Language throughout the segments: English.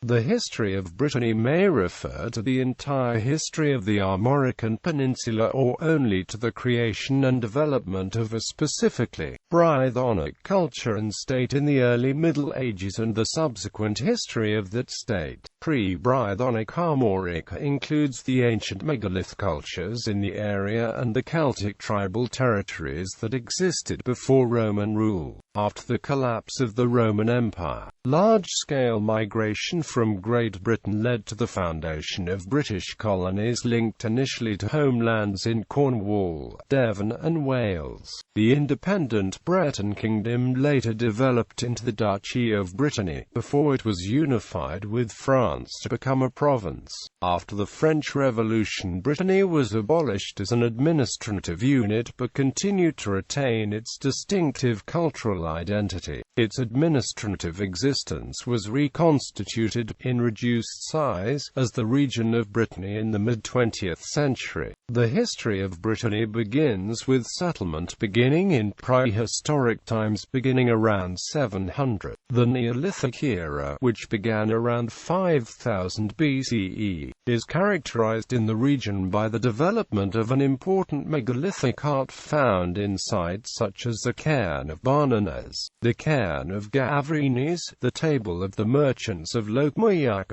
The history of Brittany may refer to the entire history of the Armorican Peninsula or only to the creation and development of a specifically Brythonic culture and state in the early Middle Ages and the subsequent history of that state. Pre-Brythonic Armorica includes the ancient megalith cultures in the area and the Celtic tribal territories that existed before Roman rule. After the collapse of the Roman Empire, large-scale migration from Great Britain led to the foundation of British colonies linked initially to homelands in Cornwall, Devon and Wales. The independent Breton kingdom later developed into the Duchy of Brittany, before it was unified with France to become a province. After the French Revolution, Brittany was abolished as an administrative unit but continued to retain its distinctive cultural identity. Its administrative existence was reconstituted, in reduced size, as the region of Brittany in the mid-20th century. The history of Brittany begins with settlement beginning in prehistoric times beginning around 700. The Neolithic era, which began around 5000 BCE, is characterized in the region by the development of an important megalithic art found in sites such as the cairn of Arnez, the cairn of Gavrinis, the table of the merchants of Armorica,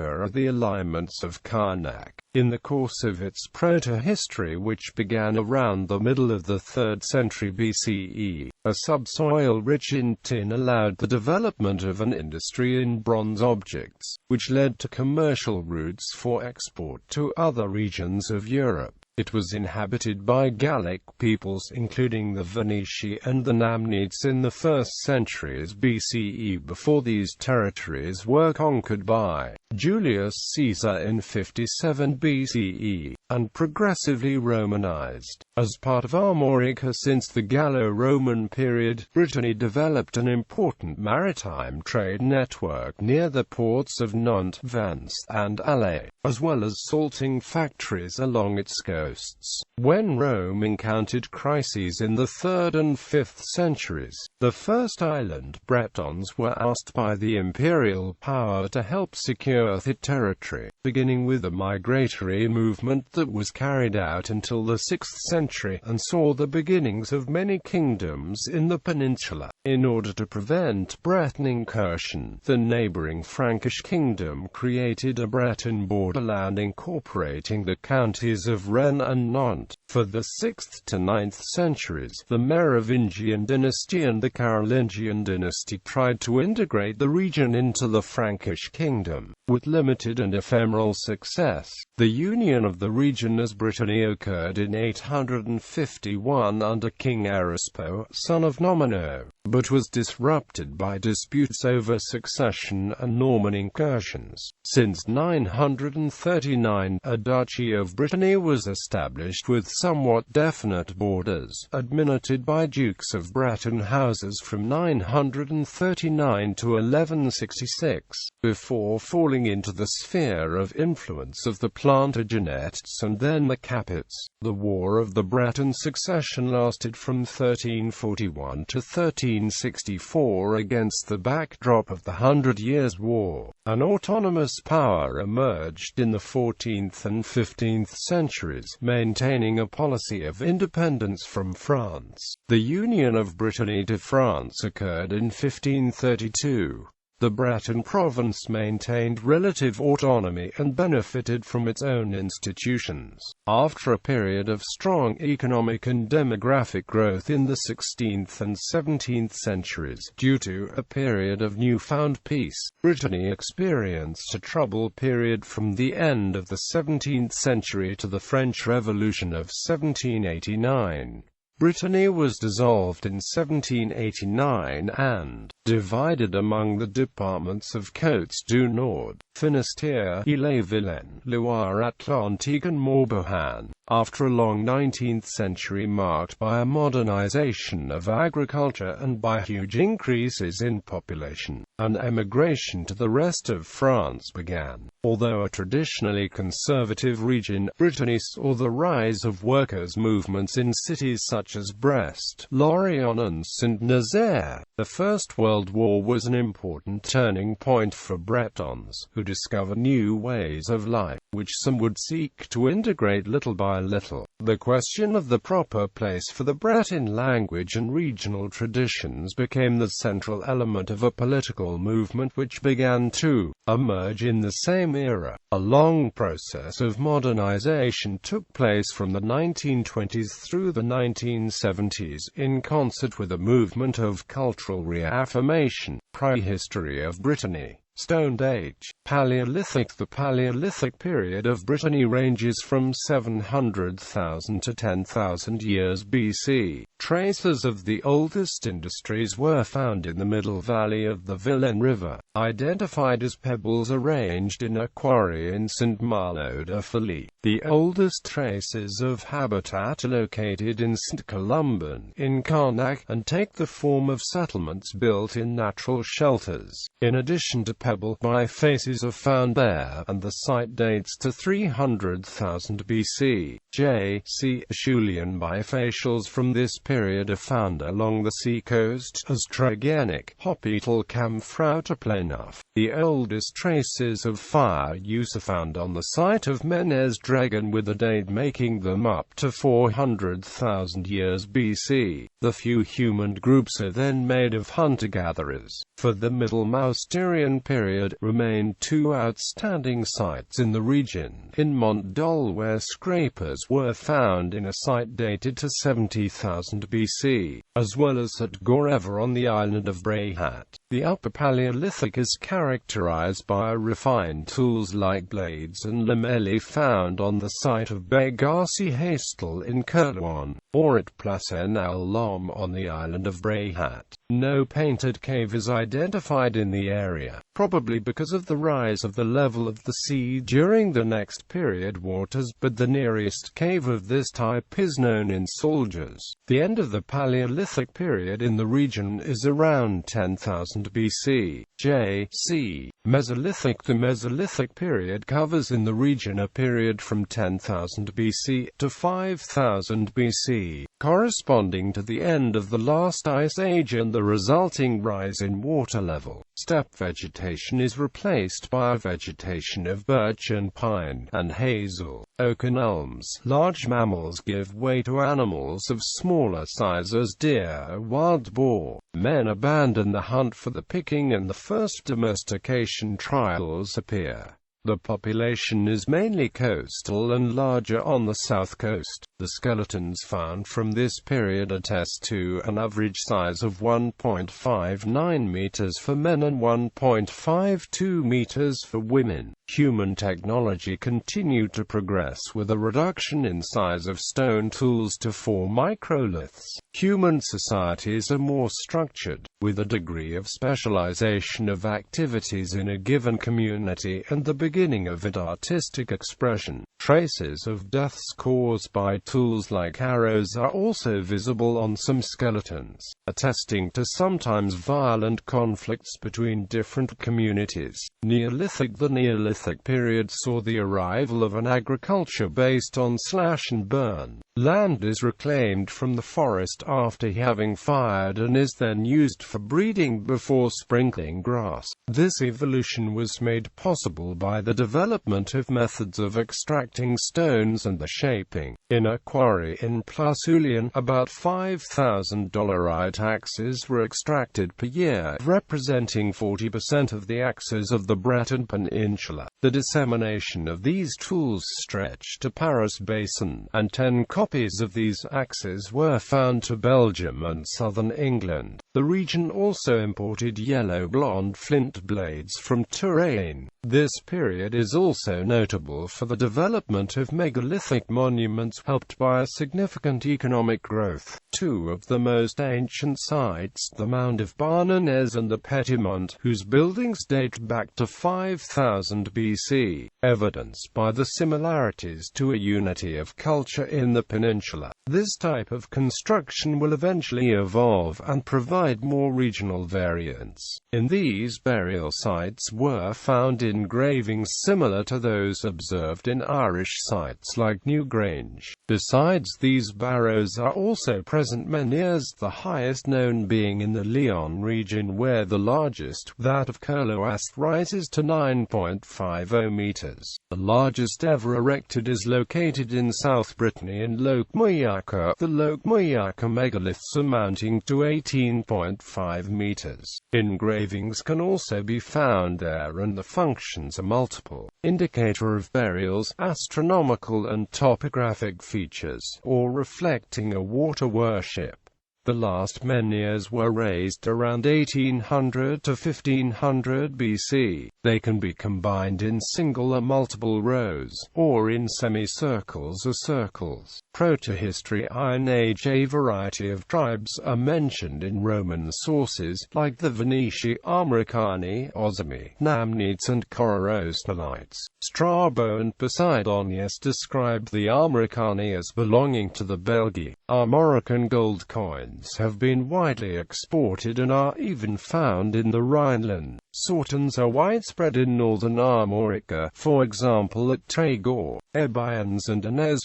or the alignments of Karnak. In the course of its proto-history, which began around the middle of the 3rd century BCE, a subsoil rich in tin allowed the development of an industry in bronze objects, which led to commercial routes for export to other regions of Europe. It was inhabited by Gallic peoples including the Veneti and the Samnites in the 1st centuries BCE before these territories were conquered by Julius Caesar in 57 BCE, and progressively Romanized. As part of Armorica since the Gallo-Roman period, Brittany developed an important maritime trade network near the ports of Nantes, Vence, and Alais, as well as salting factories along its coasts. When Rome encountered crises in the 3rd and 5th centuries, the first island Bretons were asked by the imperial power to help secure the territory, beginning with a migratory movement that was carried out until the 6th century and saw the beginnings of many kingdoms in the peninsula. In order to prevent Breton incursion, the neighboring Frankish kingdom created a Breton borderland incorporating the counties of Rennes and Nantes. For the 6th to 9th centuries, the Merovingian Dynasty and the Carolingian Dynasty tried to integrate the region into the Frankish kingdom, with limited and ephemeral success. The union of the region as Brittany occurred in 851 under King Arispo, son of Nomino, but was disrupted by disputes over succession and Norman incursions. Since 939, a Duchy of Brittany was established with somewhat definite borders, administered by dukes of Breton houses from 939 to 1166, before falling into the sphere of influence of the Plantagenets and then the Capets. The War of the Breton Succession lasted from 1341 to 1364 against the backdrop of the 100 Years' War. An autonomous power emerged in the 14th and 15th centuries, maintaining a policy of independence from France. The union of Brittany to France occurred in 1532. The Breton province maintained relative autonomy and benefited from its own institutions. After a period of strong economic and demographic growth in the 16th and 17th centuries, due to a period of newfound peace, Brittany experienced a troubled period from the end of the 17th century to the French Revolution of 1789. Brittany was dissolved in 1789 and divided among the departments of Côtes du Nord, Finistère, Ille-et-Vilaine, Loire-Atlantique and Morbihan, after a long 19th century marked by a modernization of agriculture and by huge increases in population. An emigration to the rest of France began. Although a traditionally conservative region, Brittany saw the rise of workers' movements in cities such as Brest, Lorient and Saint-Nazaire. The First World War was an important turning point for Bretons, who discovered new ways of life, which some would seek to integrate little by little. The question of the proper place for the Breton language and regional traditions became the central element of a political movement which began to emerge in the same era. A long process of modernization took place from the 1920s through the 1970s, in concert with a movement of cultural reaffirmation. Prehistory of Brittany. Stone Age. Palaeolithic. The Palaeolithic period of Brittany ranges from 700,000 to 10,000 years BC. Traces of the oldest industries were found in the middle valley of the Vilaine River, identified as pebbles arranged in a quarry in St. Malo de Felice. The oldest traces of habitat are located in St. Columban, in Carnac, and take the form of settlements built in natural shelters. In addition to pebble bifaces are found there, and the site dates to 300,000 BC. J.C. Acheulean bifacials from this period are found along the seacoast as Trigenic, Hopital Camfrauterplanuf. The oldest traces of fire use are found on the site of Menez Dragon, with a date making them up to 400,000 years BC. The few human groups are then made of hunter-gatherers. For the Middle Mousterian period, remained two outstanding sites in the region. In Mont Dol, where scrapers were found in a site dated to 70,000 BC, as well as at Gorever on the island of Brehat. The Upper Paleolithic is characterized by refined tools like blades and lamellae found on the site of Begarsi Hastel in Kirtwan, or at Placenal-Lom on the island of Brehat. No painted cave is identified in the area, probably because of the rise of the level of the sea during the next period waters, but the nearest cave of this type is known in Soldiers. The end of the Paleolithic period in the region is around 10,000 BC. J.C. Mesolithic. The Mesolithic period covers in the region a period from 10,000 BC to 5,000 BC, corresponding to the end of the last ice age and the resulting rise in water level. Steppe vegetation is replaced by a vegetation of birch and pine, and hazel, oak and elms. Large mammals give way to animals of smaller size as deer, wild boar. Men abandon the hunt for the picking and the first domestication trials appear. The population is mainly coastal and larger on the south coast. The skeletons found from this period attest to an average size of 1.59 meters for men and 1.52 meters for women. Human technology continued to progress with a reduction in size of stone tools to 4 microliths. Human societies are more structured, with a degree of specialization of activities in a given community and the beginning of artistic expression. Traces of deaths caused by tools like arrows are also visible on some skeletons, attesting to sometimes violent conflicts between different communities. Neolithic. The Neolithic period saw the arrival of an agriculture based on slash and burn. Land is reclaimed from the forest after having fired and is then used for breeding before sprinkling grass. This evolution was made possible by the development of methods of extracting stones and the shaping. In a quarry in Plasulian, about 5,000 dolerite axes were extracted per year, representing 40% of the axes of the Breton peninsula. The dissemination of these tools stretched to Paris Basin, and 10 copies of these axes were found to Belgium and southern England. The region also imported yellow-blonde flint blades from Touraine. This period is also notable for the development of megalithic monuments, helped by a significant economic growth. Two of the most ancient sites, the Mound of Arnez and the Petitmont, whose buildings date back to 5000 BC, evidenced by the similarities to a unity of culture in the peninsula. This type of construction will eventually evolve and provide more regional variants. In these burial sites were found engravings similar to those observed in Irish sites like Newgrange. Besides these barrows are also present menhirs, the highest known being in the Leon region, where the largest, that of Curloast, rises to 9.50 meters. The largest ever erected is located in South Brittany in Lochmuirca, the Lochmuirca megaliths amounting to 18.5 meters. Engravings can also be found there, and the functions are multiple. Indicator of burials, astronomical and topographic features, or reflecting a water worship. The last menhirs were raised around 1800 to 1500 BC. They can be combined in single or multiple rows, or in semicircles or circles. Proto-history Iron Age. A variety of tribes are mentioned in Roman sources, like the Veneti, Armoricani, Ozami, Namnites and Corostolites. Strabo and Poseidonius described the Armoricani as belonging to the Belgae. Armorican gold coins have been widely exported and are even found in the Rhineland. Sortons are widespread in northern Armorica, for example at Tregor, Ebions and Arnez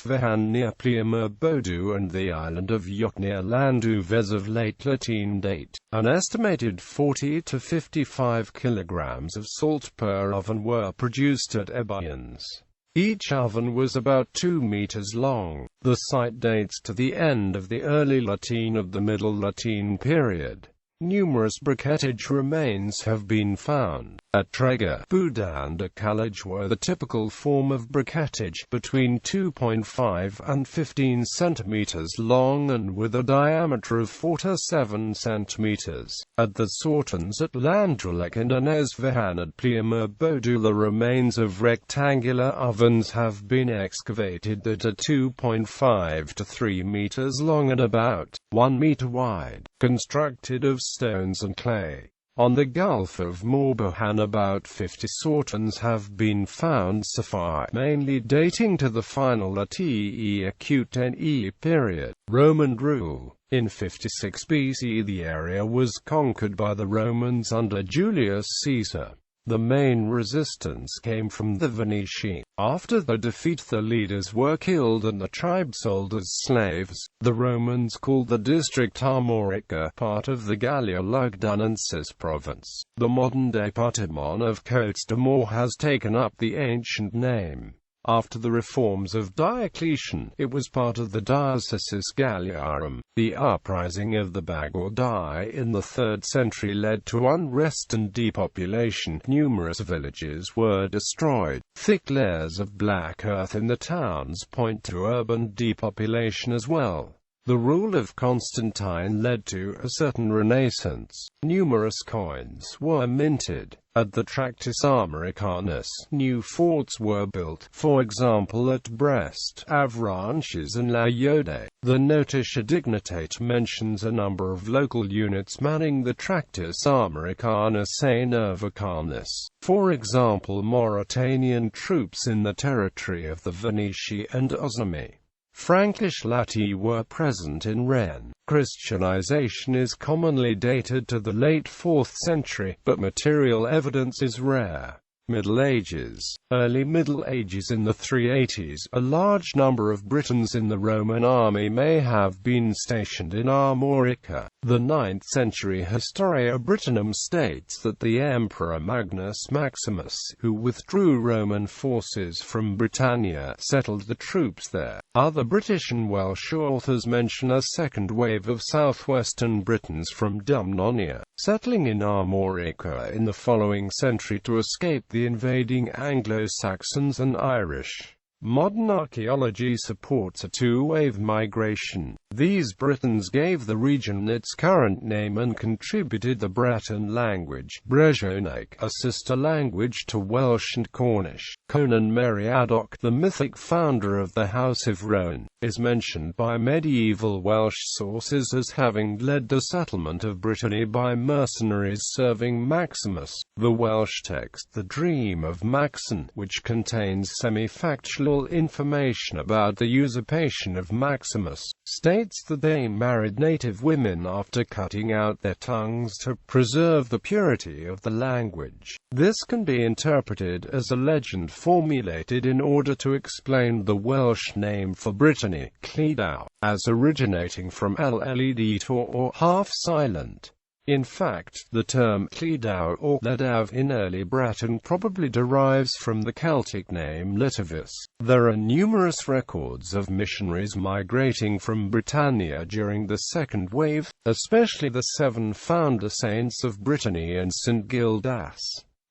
near Plymouth and the island of Yok near Landuvez of late Latin date. An estimated 40 to 55 kilograms of salt per oven were produced at Ebions. Each oven was about 2 meters long. The site dates to the end of the early Latin of the Middle Latin period. Numerous briquettage remains have been found. At Tregor, Buda and Acalage were the typical form of briquettage, between 2.5 and 15 centimeters long and with a diameter of 4 to 7 centimeters. At the Sortons at Landrelec and Arnez at Plymouth the remains of rectangular ovens have been excavated that are 2.5 to 3 meters long and about 1 meter wide, constructed of stones and clay. On the Gulf of Morbihan about 50 Sortons have been found so far, mainly dating to the final Ate acute NE period. Roman rule. In 56 BC the area was conquered by the Romans under Julius Caesar. The main resistance came from the Veneti. After the defeat the leaders were killed and the tribe sold as slaves. The Romans called the district Armorica, part of the Gallia Lugdunensis province. The modern-day Patamon of Côtes d'Armor has taken up the ancient name. After the reforms of Diocletian, it was part of the Diocesis Galliarum. The uprising of the Bagaudae in the 3rd century led to unrest and depopulation. Numerous villages were destroyed. Thick layers of black earth in the towns point to urban depopulation as well. The rule of Constantine led to a certain renaissance. Numerous coins were minted. At the Tractus Armoricanus, new forts were built, for example at Brest, Avranches and La Yode. The Notitia Dignitate mentions a number of local units manning the Tractus Armoricanus a Nervicanus. For example, Mauritanian troops in the territory of the Veneti and Ozami. Frankish Lati were present in Rennes. Christianization is commonly dated to the late 4th century, but material evidence is rare. Middle Ages. Early Middle Ages in the 380s, a large number of Britons in the Roman army may have been stationed in Armorica. The 9th century Historia Brittonum states that the Emperor Magnus Maximus, who withdrew Roman forces from Britannia, settled the troops there. Other British and Welsh authors mention a second wave of southwestern Britons from Dumnonia, settling in Armorica in the following century to escape the invading Anglo-Saxons and Irish. Modern archaeology supports a two-wave migration. These Britons gave the region its current name and contributed the Breton language, Brythonic, a sister language to Welsh and Cornish. Conan Meriadoc, the mythic founder of the House of Rohan, is mentioned by medieval Welsh sources as having led the settlement of Brittany by mercenaries serving Maximus. The Welsh text The Dream of Maxen, which contains semi-factual historical information about the usurpation of Maximus, states that they married native women after cutting out their tongues to preserve the purity of the language. This can be interpreted as a legend formulated in order to explain the Welsh name for Brittany, Clydau, as originating from led or half-silent. In fact, the term Clydau or Ledav in early Breton probably derives from the Celtic name Litivus. There are numerous records of missionaries migrating from Britannia during the Second Wave, especially the 7 founder saints of Brittany and St. Gildas.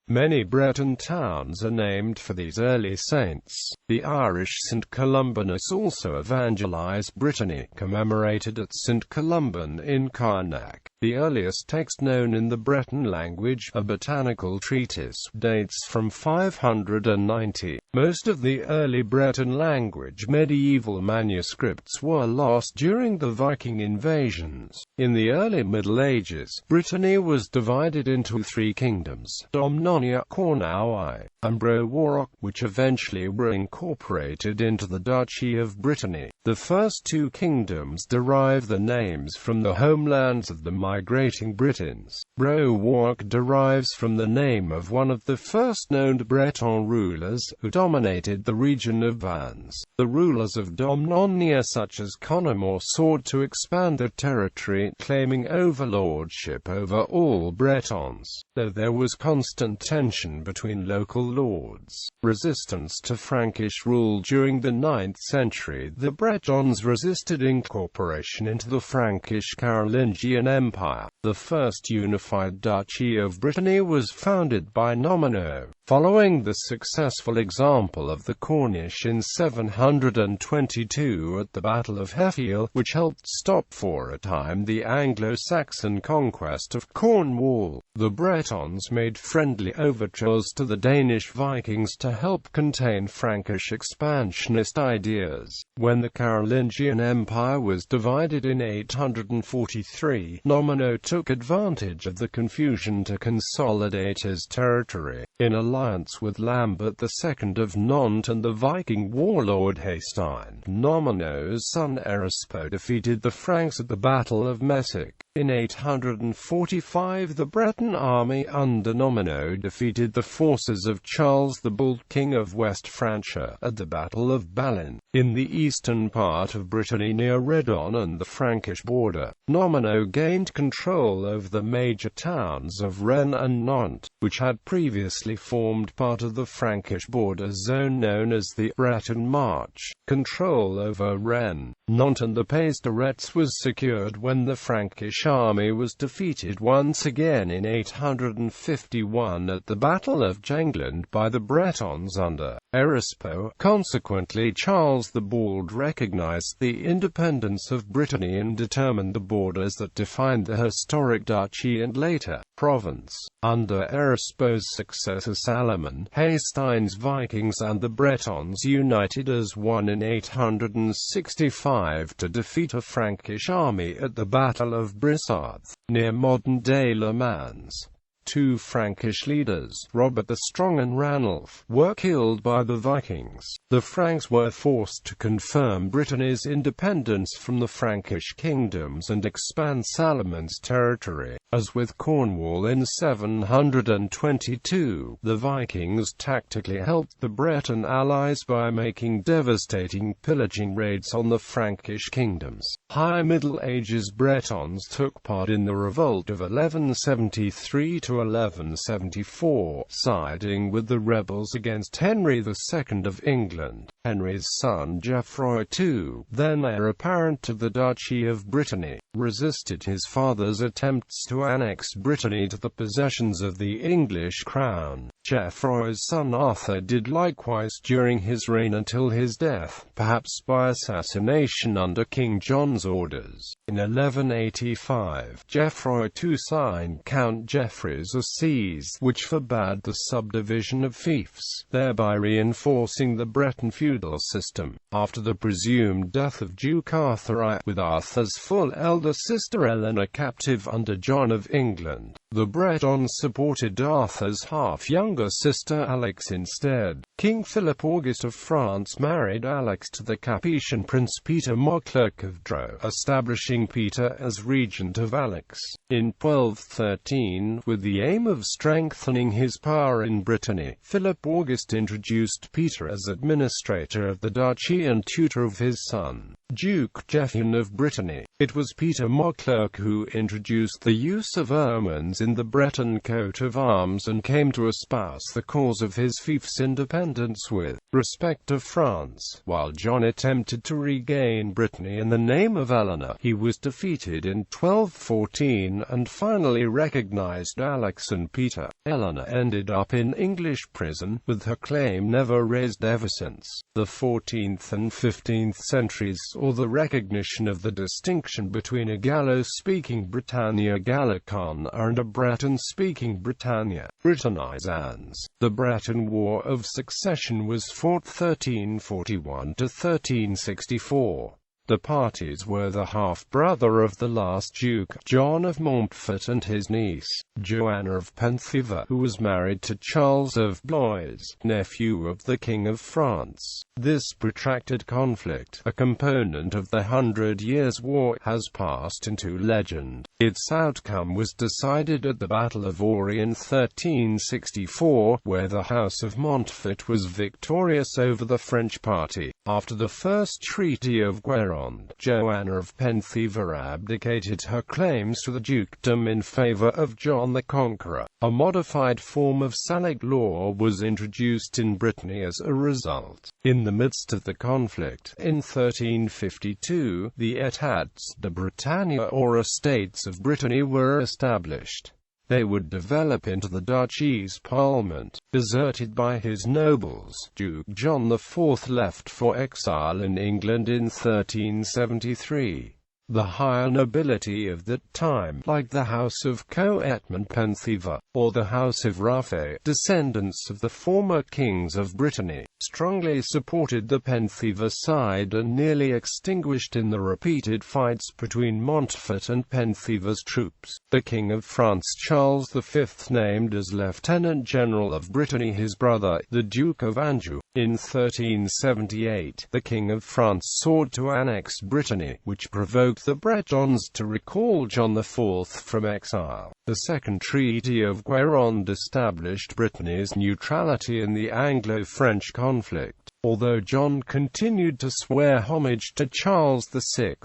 Many Breton towns are named for these early saints. The Irish St. Columbanus also evangelized Brittany, commemorated at St. Columban in Carnac. The earliest text known in the Breton language, a botanical treatise, dates from 590. Most of the early Breton language medieval manuscripts were lost during the Viking invasions. In the early Middle Ages, Brittany was divided into 3 kingdoms: Domnonia, Cornwall, and Bro-Warrock, which eventually were incorporated into the Duchy of Brittany. The first 2 kingdoms derive their names from the homelands of the migrating Britons. Bro-Warrock derives from the name of one of the first known Breton rulers, who dominated the region of Vannes. The rulers of Domnonia such as Connemore sought to expand their territory, claiming overlordship over all Bretons, though there was constant tension between local lords. Resistance to Frankish rule during the 9th century. The Bretons resisted incorporation into the Frankish Carolingian Empire. The first unified Duchy of Brittany was founded by Nomino, following the successful example of the Cornish in 722 at the Battle of Heffiel, which helped stop for a time the Anglo-Saxon conquest of Cornwall. The Bretons made friendly overtures to the Danish Vikings to help contain Frankish expansionist ideas. When the Carolingian Empire was divided in 843, Nomino took advantage of the confusion to consolidate his territory. In alliance with Lambert II of Nantes and the Viking warlord Haystein, Nomino's son Erispo defeated the Franks at the Battle of Messic. In 845 the Breton army under Nomino defeated the forces of Charles the Bald, King of West Francia, at the Battle of Ballin. In the eastern part of Brittany near Redon and the Frankish border, Nomino gained control over the major towns of Rennes and Nantes, which had previously formed part of the Frankish border zone known as the Breton March. Control over Rennes, Nantes and the Pays de Retz was secured when the Frankish army was defeated once again in 851 at the Battle of Jengland by the Bretons under Erispo. Consequently, Charles the Bald recognized the independence of Brittany and determined the borders that defined the historic duchy and later province. Under Erispo's successor Salomon, Haystein's Vikings and the Bretons united as one in 865 to defeat a Frankish army at the Battle of Brissarth, near modern-day Le Mans. 2 Frankish leaders, Robert the Strong and Ranulf, were killed by the Vikings. The Franks were forced to confirm Brittany's independence from the Frankish kingdoms and expand Salomon's territory. As with Cornwall in 722, the Vikings tactically helped the Breton allies by making devastating pillaging raids on the Frankish kingdoms. High Middle Ages Bretons took part in the revolt of 1173 to 1174, siding with the rebels against Henry II of England. Henry's son Geoffroy II, then heir apparent to the Duchy of Brittany, resisted his father's attempts to annex Brittany to the possessions of the English crown. Geoffroy's son Arthur did likewise during his reign until his death, perhaps by assassination under King John's orders. In 1185, Geoffroy II signed Count Geoffrey's Assize, which forbade the subdivision of fiefs, thereby reinforcing the Breton feudal system. After the presumed death of Duke Arthur with Arthur's full elder sister Eleanor captive under John of England, the Bretons supported Arthur's half-young younger sister Alix instead. King Philip August of France married Alix to the Capetian prince Peter Mauclerc of Dreux, establishing Peter as regent of Alix. In 1213, with the aim of strengthening his power in Brittany, Philip August introduced Peter as administrator of the duchy and tutor of his son, Duke Devon of Brittany. It was Peter Mauclerc who introduced the use of ermines in the Breton coat of arms and came to espouse the cause of his fief's independence with respect of France. While John attempted to regain Brittany in the name of Eleanor, he was defeated in 1214 and finally recognized Alix and Peter. Eleanor ended up in English prison, with her claim never raised ever since. The 14th and 15th centuries saw the recognition of the distinction between a Gallo-speaking Britannia Gallicon and a Breton-speaking Britannia Britannisans. The Breton War of Succession was fought 1341 to 1364. The parties were the half-brother of the last Duke, John of Montfort, and his niece, Joanna of Penthièvre, who was married to Charles of Blois, nephew of the King of France. This protracted conflict, a component of the 100 Years' War, has passed into legend. Its outcome was decided at the Battle of Auray in 1364, where the House of Montfort was victorious over the French party. After the First Treaty of Guérande, Joanna of Penthièvre abdicated her claims to the dukedom in favor of John the Conqueror. A modified form of Salic law was introduced in Brittany as a result. In the midst of the conflict, in 1352, the États de Bretagne, or estates of Brittany, were established. They would develop into the duchy's parliament. Deserted by his nobles, Duke John IV left for exile in England in 1373. The higher nobility of that time, like the House of Coetman-Penthièvre, or the House of Ruffey, descendants of the former kings of Brittany, strongly supported the Penthièvre side and nearly extinguished in the repeated fights between Montfort and Penthièvre's troops. The King of France Charles V named as Lieutenant General of Brittany his brother, the Duke of Anjou. In 1378, the King of France sought to annex Brittany, which provoked the Bretons to recall John IV from exile. The Second Treaty of Guérande established Brittany's neutrality in the Anglo-French conflict, although John continued to swear homage to Charles VI.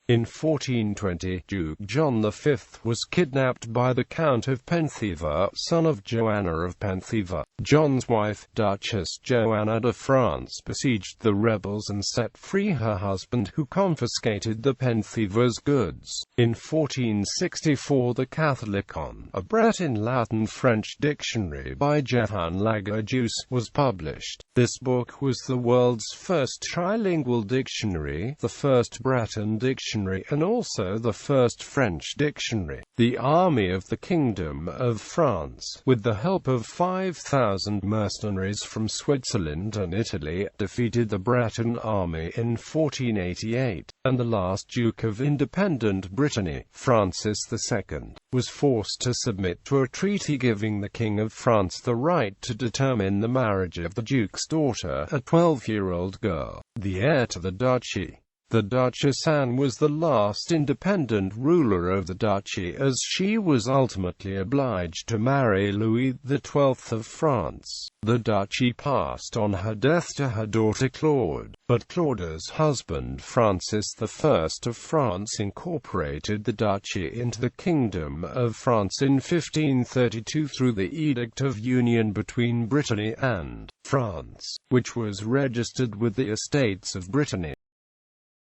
In 1420, Duke John V was kidnapped by the Count of Penthièvre, son of Joanna of Penthièvre. John's wife, Duchess Joanna de France, besieged the rebels and set free her husband, who confiscated the Penthièvre's goods. In 1464, the Catholicon, a Breton Latin-French dictionary by Jehan Lagerdius, was published. This book was the world's first trilingual dictionary, the first Breton dictionary, and also the first French dictionary. The army of the Kingdom of France, with the help of 5,000 mercenaries from Switzerland and Italy, defeated the Breton army in 1488, and the last Duke of independent Brittany, Francis II, was forced to submit to a treaty giving the King of France the right to determine the marriage of the Duke's daughter, a 12-year-old girl, the heir to the duchy. The Duchess Anne was the last independent ruler of the duchy, as she was ultimately obliged to marry Louis XII of France. The duchy passed on her death to her daughter Claude, but Claude's husband Francis I of France incorporated the duchy into the Kingdom of France in 1532 through the Edict of Union between Brittany and France, which was registered with the Estates of Brittany.